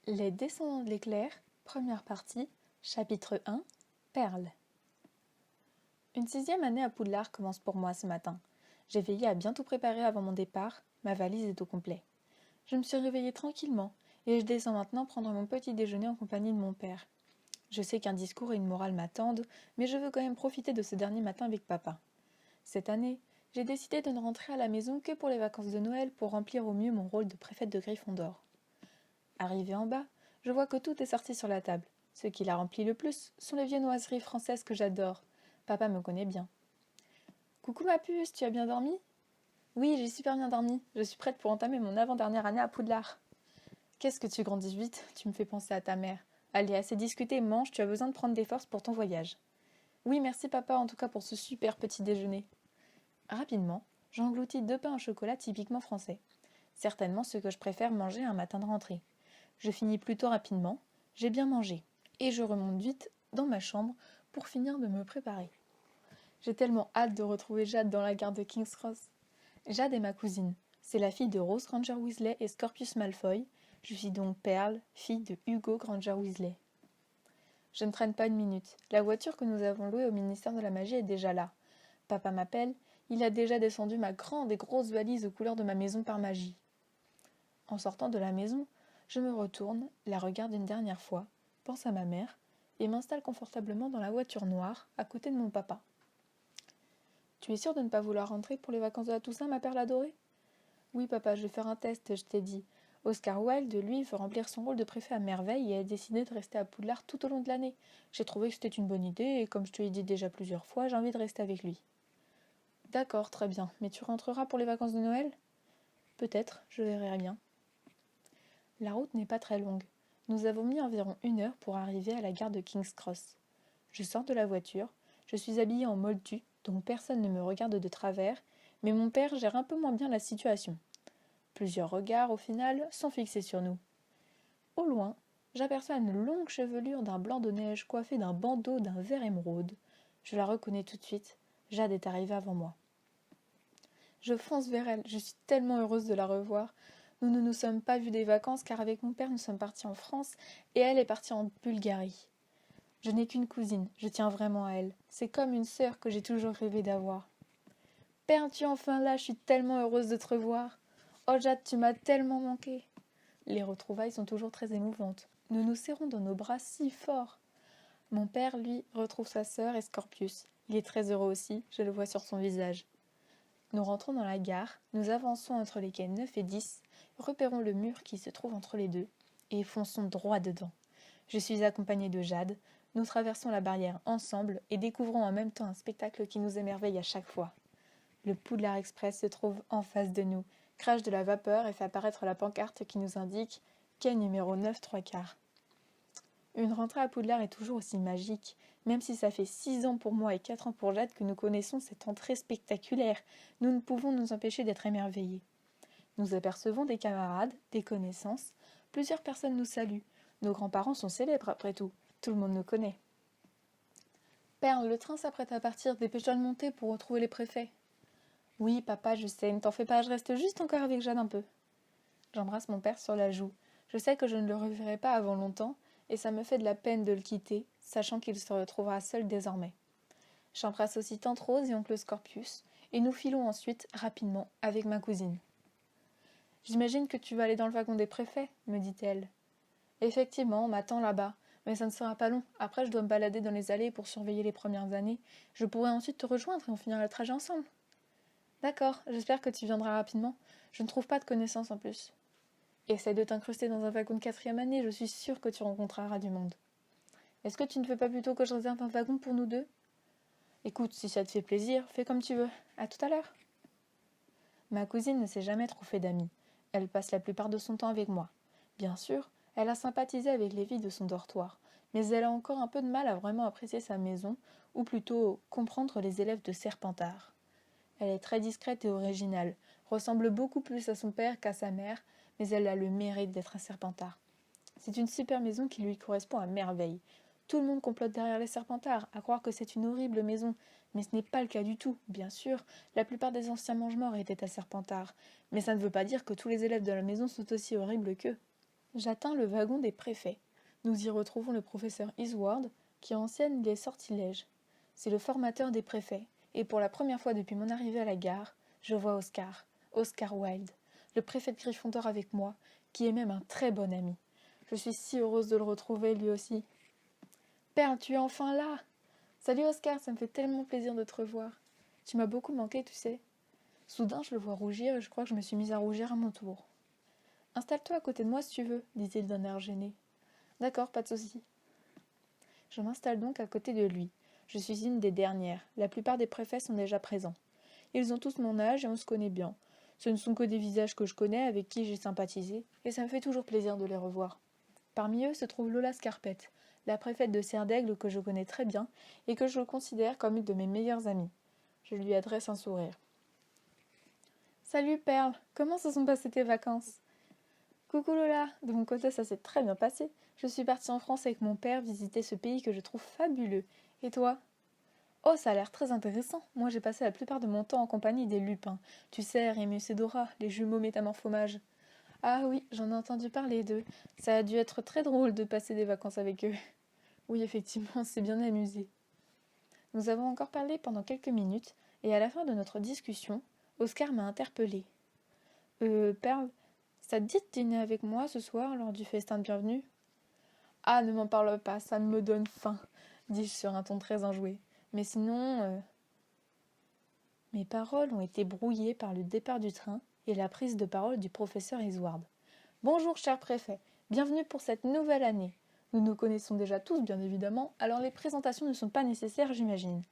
Les descendants de l'éclair, première partie, chapitre 1, Perles. Une 6e année à Poudlard commence pour moi ce matin. J'ai veillé à bien tout préparer avant mon départ, ma valise est au complet. Je me suis réveillée tranquillement, et je descends maintenant prendre mon petit déjeuner en compagnie de mon père. Je sais qu'un discours et une morale m'attendent, mais je veux quand même profiter de ce dernier matin avec papa. Cette année, j'ai décidé de ne rentrer à la maison que pour les vacances de Noël pour remplir au mieux mon rôle de préfète de Gryffondor. Arrivé en bas, je vois que tout est sorti sur la table. Ce qui la remplit le plus sont les viennoiseries françaises que j'adore. Papa me connaît bien. Coucou ma puce, tu as bien dormi? Oui, j'ai super bien dormi. Je suis prête pour entamer mon avant-dernière année à Poudlard. Qu'est-ce que tu grandis vite, tu me fais penser à ta mère. Allez, assez discuté, mange, tu as besoin de prendre des forces pour ton voyage. Oui, merci papa en tout cas pour ce super petit déjeuner. Rapidement, j'engloutis 2 pains au chocolat typiquement français. Certainement ce que je préfère manger un matin de rentrée. Je finis plutôt rapidement, j'ai bien mangé, et je remonte vite dans ma chambre pour finir de me préparer. J'ai tellement hâte de retrouver Jade dans la gare de King's Cross. Jade est ma cousine, c'est la fille de Rose Granger Weasley et Scorpius Malfoy. Je suis donc Perle, fille de Hugo Granger Weasley. Je ne traîne pas une minute, la voiture que nous avons louée au ministère de la Magie est déjà là. Papa m'appelle, il a déjà descendu ma grande et grosse valise aux couleurs de ma maison par magie. En sortant de la maison, je me retourne, la regarde une dernière fois, pense à ma mère, et m'installe confortablement dans la voiture noire, à côté de mon papa. Tu es sûre de ne pas vouloir rentrer pour les vacances de la Toussaint, ma perle adorée? Oui, papa, je vais faire un test, je t'ai dit. Oscar Wilde, lui, veut remplir son rôle de préfet à merveille et a décidé de rester à Poudlard tout au long de l'année. J'ai trouvé que c'était une bonne idée, et comme je te l'ai dit déjà plusieurs fois, j'ai envie de rester avec lui. D'accord, très bien, mais tu rentreras pour les vacances de Noël? Peut-être, je verrai bien. La route n'est pas très longue. Nous avons mis environ 1 heure pour arriver à la gare de King's Cross. Je sors de la voiture, je suis habillée en moldu, donc personne ne me regarde de travers, mais mon père gère un peu moins bien la situation. Plusieurs regards, au final, sont fixés sur nous. Au loin, j'aperçois une longue chevelure d'un blanc de neige coiffée d'un bandeau d'un vert émeraude. Je la reconnais tout de suite. Jade est arrivée avant moi. Je fonce vers elle, je suis tellement heureuse de la revoir. Nous ne nous sommes pas vus des vacances car avec mon père nous sommes partis en France et elle est partie en Bulgarie. Je n'ai qu'une cousine, je tiens vraiment à elle. C'est comme une sœur que j'ai toujours rêvé d'avoir. Père, tu es enfin là, je suis tellement heureuse de te revoir. Oh Jade, tu m'as tellement manqué. Les retrouvailles sont toujours très émouvantes. Nous nous serrons dans nos bras si fort. Mon père, lui, retrouve sa sœur et Scorpius. Il est très heureux aussi, je le vois sur son visage. Nous rentrons dans la gare, nous avançons entre les quais 9 et 10, repérons le mur qui se trouve entre les deux, et fonçons droit dedans. Je suis accompagnée de Jade, nous traversons la barrière ensemble et découvrons en même temps un spectacle qui nous émerveille à chaque fois. Le Poudlard Express se trouve en face de nous, crache de la vapeur et fait apparaître la pancarte qui nous indique quai numéro 9 3/4. Une rentrée à Poudlard est toujours aussi magique, même si ça fait 6 ans pour moi et 4 ans pour Jade que nous connaissons cette entrée spectaculaire. Nous ne pouvons nous empêcher d'être émerveillés. Nous apercevons des camarades, des connaissances. Plusieurs personnes nous saluent. Nos grands-parents sont célèbres après tout. Tout le monde nous connaît. Perle, le train s'apprête à partir. Dépêche-toi de monter pour retrouver les préfets. Oui, papa, je sais. Ne t'en fais pas, je reste juste encore avec Jade un peu. J'embrasse mon père sur la joue. Je sais que je ne le reverrai pas avant longtemps, et ça me fait de la peine de le quitter, sachant qu'il se retrouvera seul désormais. J'embrasse aussi tante Rose et oncle Scorpius, et nous filons ensuite, rapidement, avec ma cousine. J'imagine que tu vas aller dans le wagon des préfets, me dit-elle. Effectivement, on m'attend là-bas, mais ça ne sera pas long. Après, je dois me balader dans les allées pour surveiller les premières années. Je pourrai ensuite te rejoindre et on finira le trajet ensemble. D'accord, j'espère que tu viendras rapidement. Je ne trouve pas de connaissances en plus. Essaie de t'incruster dans un wagon de 4e année, je suis sûre que tu rencontreras du monde. Est-ce que tu ne veux pas plutôt que je réserve un wagon pour nous deux? Écoute, si ça te fait plaisir, fais comme tu veux. À tout à l'heure. Ma cousine ne s'est jamais trop fait d'amis. Elle passe la plupart de son temps avec moi. Bien sûr, elle a sympathisé avec les filles de son dortoir, mais elle a encore un peu de mal à vraiment apprécier sa maison, ou plutôt comprendre les élèves de Serpentard. Elle est très discrète et originale, ressemble beaucoup plus à son père qu'à sa mère, mais elle a le mérite d'être un Serpentard. C'est une super maison qui lui correspond à merveille. Tout le monde complote derrière les Serpentards, à croire que c'est une horrible maison, mais ce n'est pas le cas du tout, bien sûr. La plupart des anciens mange-morts étaient à Serpentard, mais ça ne veut pas dire que tous les élèves de la maison sont aussi horribles qu'eux. J'atteins le wagon des préfets. Nous y retrouvons le professeur Eastward, qui enseigne les sortilèges. C'est le formateur des préfets, et pour la première fois depuis mon arrivée à la gare, je vois Oscar Wilde, le préfet de Gryffondor avec moi, qui est même un très bon ami. Je suis si heureuse de le retrouver lui aussi. Perle, tu es enfin là! Salut Oscar, ça me fait tellement plaisir de te revoir. Tu m'as beaucoup manqué, tu sais. Soudain, je le vois rougir et je crois que je me suis mise à rougir à mon tour. Installe-toi à côté de moi si tu veux, dit-il d'un air gêné. D'accord, pas de souci. Je m'installe donc à côté de lui. Je suis une des dernières. La plupart des préfets sont déjà présents. Ils ont tous mon âge et on se connaît bien. Ce ne sont que des visages que je connais, avec qui j'ai sympathisé, et ça me fait toujours plaisir de les revoir. Parmi eux se trouve Lola Scarpette, la préfète de Serre-d'Aigle que je connais très bien et que je considère comme une de mes meilleures amies. Je lui adresse un sourire. Salut Perle, comment se sont passées tes vacances? Coucou Lola, de mon côté ça s'est très bien passé. Je suis partie en France avec mon père visiter ce pays que je trouve fabuleux. Et toi? Oh, ça a l'air très intéressant. Moi j'ai passé la plupart de mon temps en compagnie des lupins. Tu sais, Rémus et Dora, les jumeaux métamorphomages. Ah oui, j'en ai entendu parler d'eux. Ça a dû être très drôle de passer des vacances avec eux. Oui, effectivement, on s'est bien amusé. Nous avons encore parlé pendant quelques minutes, et à la fin de notre discussion, Oscar m'a interpellée. Perle, ça te dit de dîner avec moi ce soir lors du festin de bienvenue? Ah, ne m'en parle pas, ça me donne faim, dis-je sur un ton très enjoué. Mais sinon. Mes paroles ont été brouillées par le départ du train et la prise de parole du professeur Eastward. Bonjour, cher préfet, bienvenue pour cette nouvelle année. Nous nous connaissons déjà tous, bien évidemment, alors les présentations ne sont pas nécessaires, j'imagine.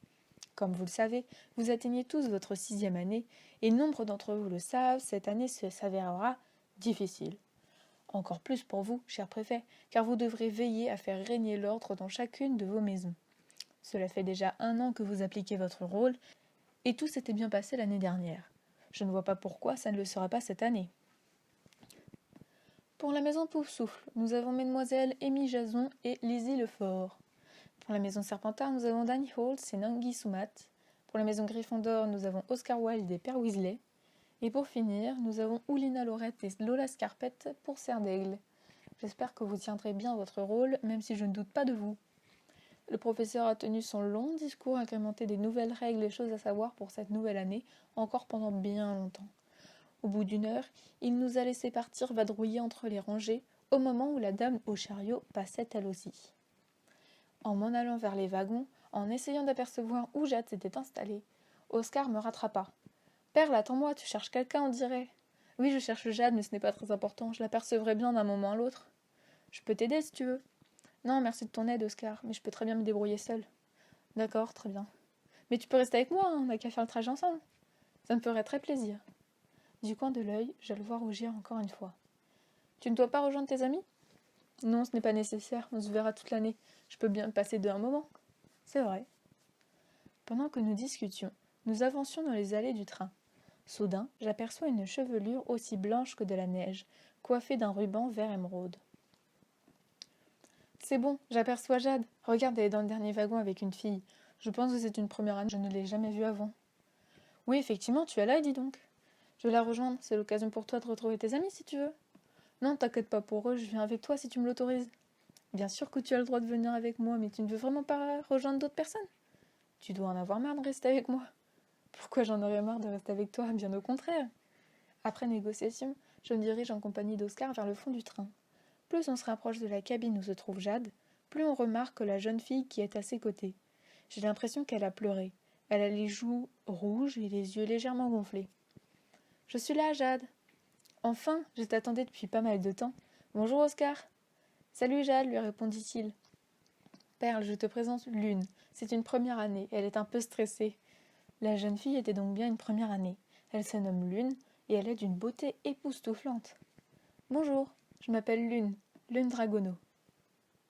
Comme vous le savez, vous atteignez tous votre 6e année, et nombre d'entre vous le savent, cette année s'avérera difficile. Encore plus pour vous, cher préfet, car vous devrez veiller à faire régner l'ordre dans chacune de vos maisons. Cela fait déjà 1 an que vous appliquez votre rôle, et tout s'était bien passé l'année dernière. Je ne vois pas pourquoi ça ne le sera pas cette année. Pour la maison Poufsouffle, nous avons mesdemoiselles Amy Jason et Lizzie Lefort. Pour la maison Serpentard, nous avons Danny Holtz et Nangui Soumat. Pour la maison Gryffondor, nous avons Oscar Wilde et Père Weasley. Et pour finir, nous avons Oulina Laurette et Lola Scarpette pour Serre-d'Aigle. J'espère que vous tiendrez bien votre rôle, même si je ne doute pas de vous. Le professeur a tenu son long discours agrémenté des nouvelles règles et choses à savoir pour cette nouvelle année, encore pendant bien longtemps. Au bout d'1 heure, il nous a laissé partir vadrouiller entre les rangées, au moment où la dame au chariot passait elle aussi. En m'en allant vers les wagons, en essayant d'apercevoir où Jade s'était installée, Oscar me rattrapa. « Perle, attends-moi, tu cherches quelqu'un, on dirait. »« Oui, je cherche Jade, mais ce n'est pas très important, je l'apercevrai bien d'un moment à l'autre. »« Je peux t'aider si tu veux. »« Non, merci de ton aide, Oscar, mais je peux très bien me débrouiller seule. »« D'accord, très bien. »« Mais tu peux rester avec moi, hein, on n'a qu'à faire le trajet ensemble. »« Ça me ferait très plaisir. » Du coin de l'œil, je le vois rougir encore une fois. « Tu ne dois pas rejoindre tes amis ? » ?»« Non, ce n'est pas nécessaire, on se verra toute l'année. Je peux bien passer un moment. » »« C'est vrai. » Pendant que nous discutions, nous avancions dans les allées du train. Soudain, j'aperçois une chevelure aussi blanche que de la neige, coiffée d'un ruban vert émeraude. « C'est bon, j'aperçois Jade. Regarde, elle est dans le dernier wagon avec une fille. Je pense que c'est une première année, je ne l'ai jamais vue avant. »« Oui, effectivement, tu es là, dis donc. » »« Je vais la rejoindre, c'est l'occasion pour toi de retrouver tes amis si tu veux. »« Non, t'inquiète pas pour eux, je viens avec toi si tu me l'autorises. »« Bien sûr que tu as le droit de venir avec moi, mais tu ne veux vraiment pas rejoindre d'autres personnes ? Tu dois en avoir marre de rester avec moi. »« Pourquoi j'en aurais marre de rester avec toi ? Bien au contraire. » Après négociation, je me dirige en compagnie d'Oscar vers le fond du train. Plus on se rapproche de la cabine où se trouve Jade, plus on remarque la jeune fille qui est à ses côtés. J'ai l'impression qu'elle a pleuré. Elle a les joues rouges et les yeux légèrement gonflés. « Je suis là, Jade. »« Enfin, je t'attendais depuis pas mal de temps. Bonjour, Oscar. »« Salut, Jade, lui répondit-il. »« Perle, je te présente Lune. C'est une première année. Elle est un peu stressée. » La jeune fille était donc bien une première année. Elle se nomme Lune et elle est d'une beauté époustouflante. « Bonjour, je m'appelle Lune Dragonneau.